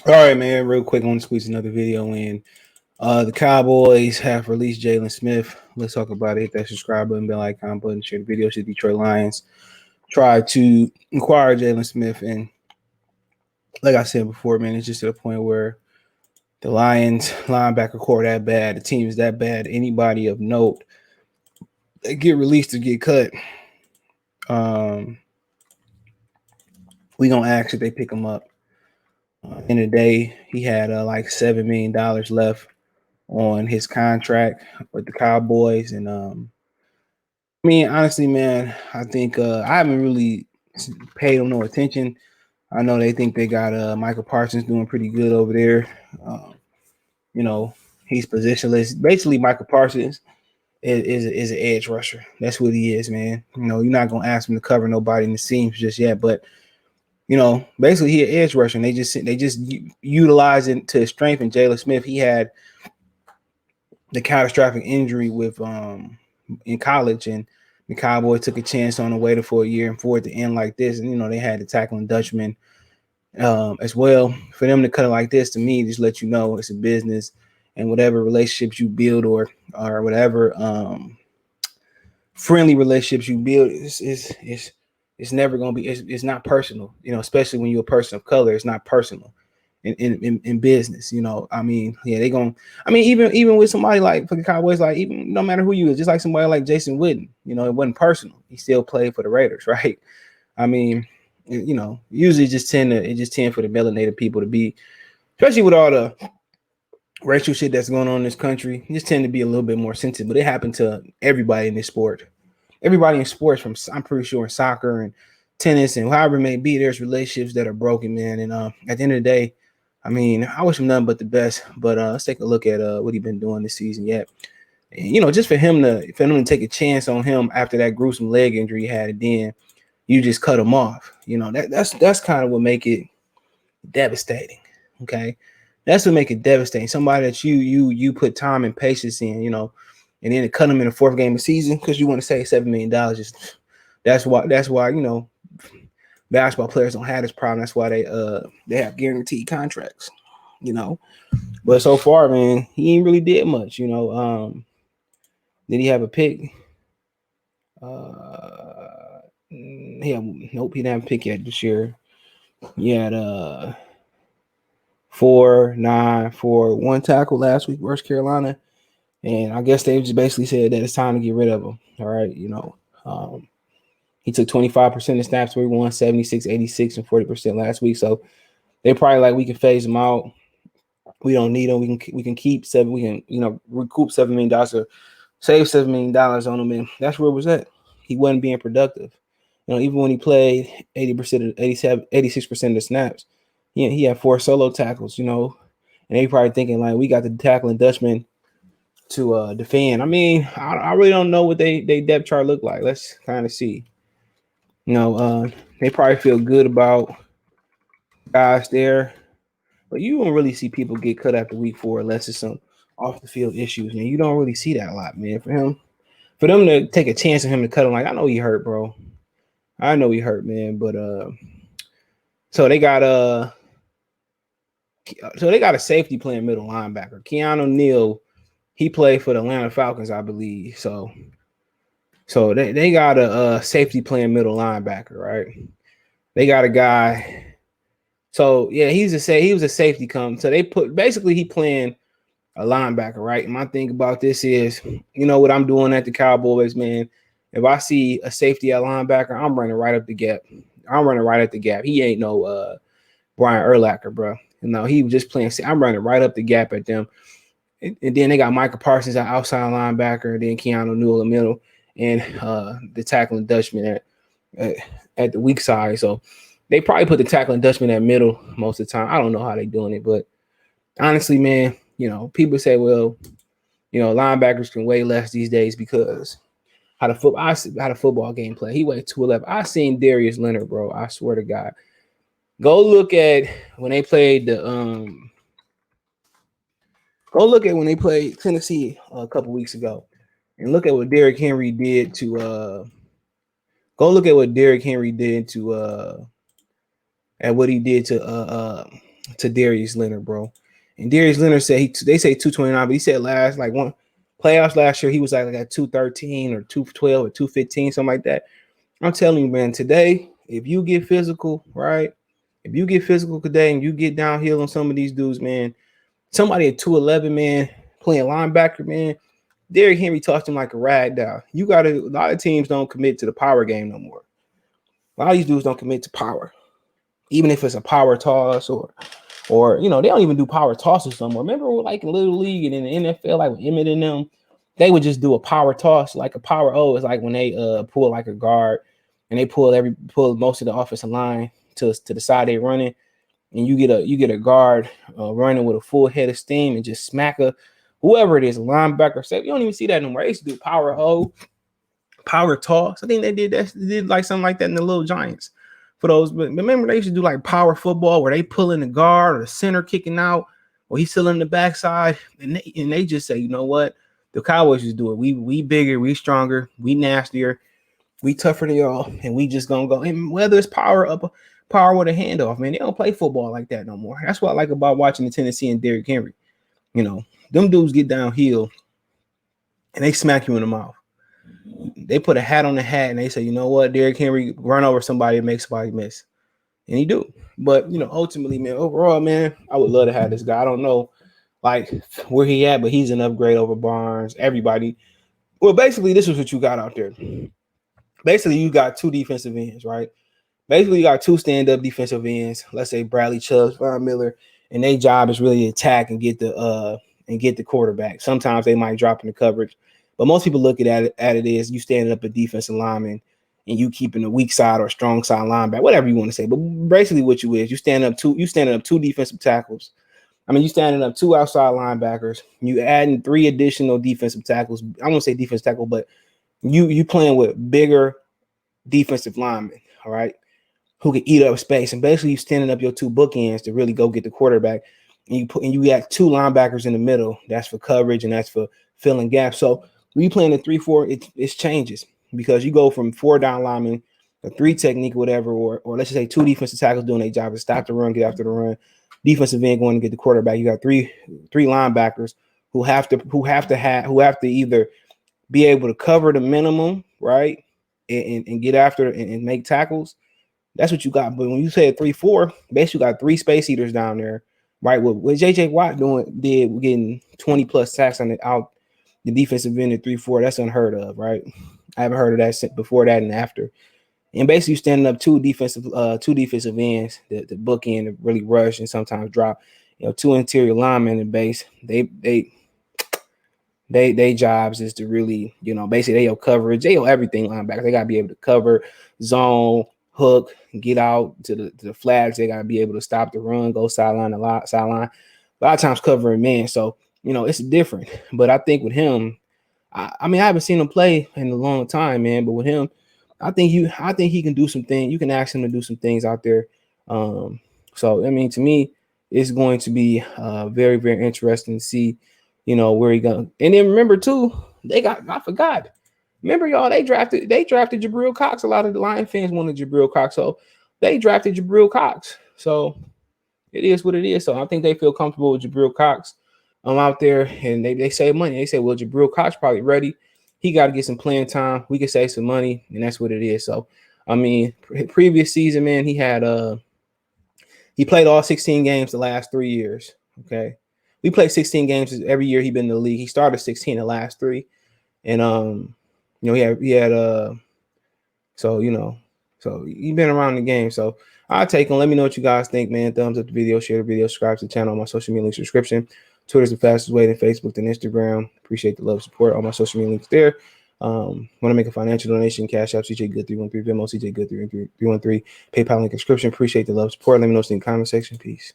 All right, man. Real quick, I want to squeeze another video in. The Cowboys have released Jaylon Smith. Let's talk about it. Hit that subscribe button, bell icon button, share the video. The Detroit Lions try to acquire Jaylon Smith, and like I said before, man, it's just to the point where the Lions linebacker core that bad, the team is that bad. Anybody of note they get released or get cut, we gonna ask if they pick him up. In the day, he had like $7 million left on his contract with the Cowboys, and I mean, honestly, man, I think I haven't really paid them no attention. I know they think they got Michael Parsons doing pretty good over there. Um, you know, he's positionless. Basically, Michael Parsons is an edge rusher. That's what he is, man. You know, you're not gonna ask him to cover nobody in the seams just yet, but basically he an edge rusher. And they just utilize it to his strength. And Jaylon Smith, he had the catastrophic injury with in college, and the Cowboys took a chance on the waited for a year and for it to end like this. And they had the tackling Dutchman as well. For them to cut it like this, to me, just let you know it's a business, and whatever relationships you build or whatever friendly relationships you build it's never gonna be. It's not personal. Especially when you're a person of color, it's not personal. In business, I mean, yeah, they gonna. I mean, even with somebody like for the Cowboys, like even no matter who you is, just like somebody like Jason Witten, it wasn't personal. He still played for the Raiders, right? I mean, usually it just tend for the melanated people to be, especially with all the racial shit that's going on in this country, just tend to be a little bit more sensitive. But it happened to everybody in this sport. Everybody in sports, from I'm pretty sure in soccer and tennis and however it may be, there's relationships that are broken, man. And at the end of the day, I mean, I wish him nothing but the best. But let's take a look at what he's been doing this season yet. And, just for him to take a chance on him after that gruesome leg injury he had, and then you just cut him off. That's kind of what make it devastating. Okay, that's what make it devastating. Somebody that you put time and patience in, and then to cut him in the fourth game of the season because you want to save $7 million. That's why basketball players don't have this problem. That's why they have guaranteed contracts, But so far, man, he ain't really did much, Did he have a pick? Nope, he didn't have a pick yet this year. He had 4, 9, 4, 1 tackle last week versus Carolina. And I guess they just basically said that it's time to get rid of him. All right, he took 25% of snaps where he won 76, 86, and 40% last week. So they probably like, we can phase him out. We don't need him. We can keep seven. We can recoup $7 million or save $7 million on him. And that's where it was at. He wasn't being productive. Even when he played 80% of 86% of the snaps, he had 4 solo tackles. And they probably thinking like, we got the tackling Dutchman to defend. I mean, I really don't know what they depth chart look like. Let's kind of see. They probably feel good about guys there, but you don't really see people get cut after week 4 unless it's some off the field issues, and you don't really see that a lot, man. For them to take a chance on him to cut him, like, I know he hurt, bro. I know he hurt, man. But so they got a safety playing middle linebacker, Keanu Neal. He played for the Atlanta Falcons, I believe. So they got a safety playing middle linebacker, right? They got a guy. So yeah, he was a safety So they he playing a linebacker, right? And my thing about this is, what I'm doing at the Cowboys, man. If I see a safety at linebacker, I'm running right up the gap. He ain't no Brian Urlacher, bro. He was just playing. I'm running right up the gap at them. And then they got Michael Parsons at outside linebacker, then Keanu Newell in the middle, and the tackling Dutchman at the weak side. So they probably put the tackling Dutchman at middle most of the time. I don't know how they're doing it, but honestly, man, people say, well, linebackers can weigh less these days because how the football game play. He weighed 211. I seen Darius Leonard, bro. I swear to God. Go look at when they played Tennessee a couple weeks ago, and look at what Derrick Henry did to. Go look at what Derrick Henry did to. At what he did to to Darius Leonard, bro. And Darius Leonard said they say 229, but he said one playoffs last year he was like at 213 or 212 or 215, something like that. I'm telling you, man, today, if you get physical, right? If you get physical today and you get downhill on some of these dudes, man, somebody at 211, man, playing linebacker, man, Derrick Henry tossed him like a rag down. A lot of teams don't commit to the power game no more. A lot of these dudes don't commit to power. Even if it's a power toss or they don't even do power tosses somewhere. Remember, like in Little League and in the NFL, like with Emmett and them, they would just do a power toss, like a power O. It's like when they pull like a guard and they pull most of the offensive line to the side they're running, and you get a guard running with a full head of steam and just smack whoever it is, linebacker. So you don't even see that no more. They used to do power O, power toss. I think they did like something like that in the Little Giants for those. But remember, they used to do like power football where they pull in the guard or the center kicking out, or he's still in the backside, and they just say, you know what, the Cowboys just do it. We bigger, we stronger, we nastier, we tougher than y'all, and we just gonna go. And whether it's power up, power with a handoff, man, they don't play football like that no more. That's what I like about watching the Tennessee and Derrick Henry. Them dudes get downhill and they smack you in the mouth. They put a hat on the hat and they say, you know what, Derrick Henry run over somebody and make somebody miss. And he do. But, ultimately, man, overall, man, I would love to have this guy. I don't know, like, where he at, but he's an upgrade over Barnes. Everybody. Well, basically, this is what you got out there. Basically, you got two defensive ends, right? Basically, you got two stand-up defensive ends. Let's say Bradley Chubb, Von Miller, and their job is really attack and get the quarterback. Sometimes they might drop in the coverage. But most people look at it as you standing up a defensive lineman and you keeping the weak side or strong side linebacker, whatever you want to say. But basically what you standing up two defensive tackles. I mean, you standing up two outside linebackers. You adding three additional defensive tackles. I won't say defensive tackle, but you playing with bigger defensive linemen, all right, who can eat up space. And basically you standing up your two bookends to really go get the quarterback. And you got two linebackers in the middle. That's for coverage and that's for filling gaps. So when you playing the 3-4, it changes because you go from 4 down linemen, a 3 technique, whatever, or let's just say 2 defensive tackles doing their job to stop the run, get after the run. Defensive end going to get the quarterback. You got three linebackers who have to either be able to cover the minimum, right, and get after and make tackles. That's what you got. But when you say a 3-4, basically you got 3 space eaters down there, right? What JJ Watt did getting 20 plus sacks on the defensive end at 3-4, that's unheard of, right? I haven't heard of that before that and after. And basically standing up two defensive ends that the bookend to really rush and sometimes drop. 2 interior linemen in base. They jobs is to really, basically they coverage, they everything linebackers. They gotta be able to cover, zone, hook, get out to the flags. They gotta be able to stop the run, go sideline to sideline. A lot of times covering man. So it's different. But I think with him, I mean, I haven't seen him play in a long time, man. But with him, I think he can do some things. You can ask him to do some things out there. So I mean, to me, it's going to be very, very interesting to see, where he goes. And then remember too, I forgot. Remember, y'all, they drafted Jabril Cox. A lot of the Lion fans wanted Jabril Cox, so they drafted Jabril Cox. So it is what it is. So I think they feel comfortable with Jabril Cox. Out there, and they save money. They say, well, Jabril Cox probably ready. He got to get some playing time. We can save some money, and that's what it is. So, I mean, previous season, man, he played all 16 games the last 3 years. Okay, we played 16 games every year he been in the league. He started 16 the last 3, and he had so he been around the game. So I'll take him. Let me know what you guys think, man. Thumbs up the video, share the video, subscribe to the channel on my social media link subscription. Twitter's the fastest way than Facebook than Instagram. Appreciate the love, support. All my social media links there. Want to make a financial donation? Cash App, CJ Good 313, Venmo, CJ Good 313, PayPal link subscription. Appreciate the love, support. Let me know in the comment section. Peace.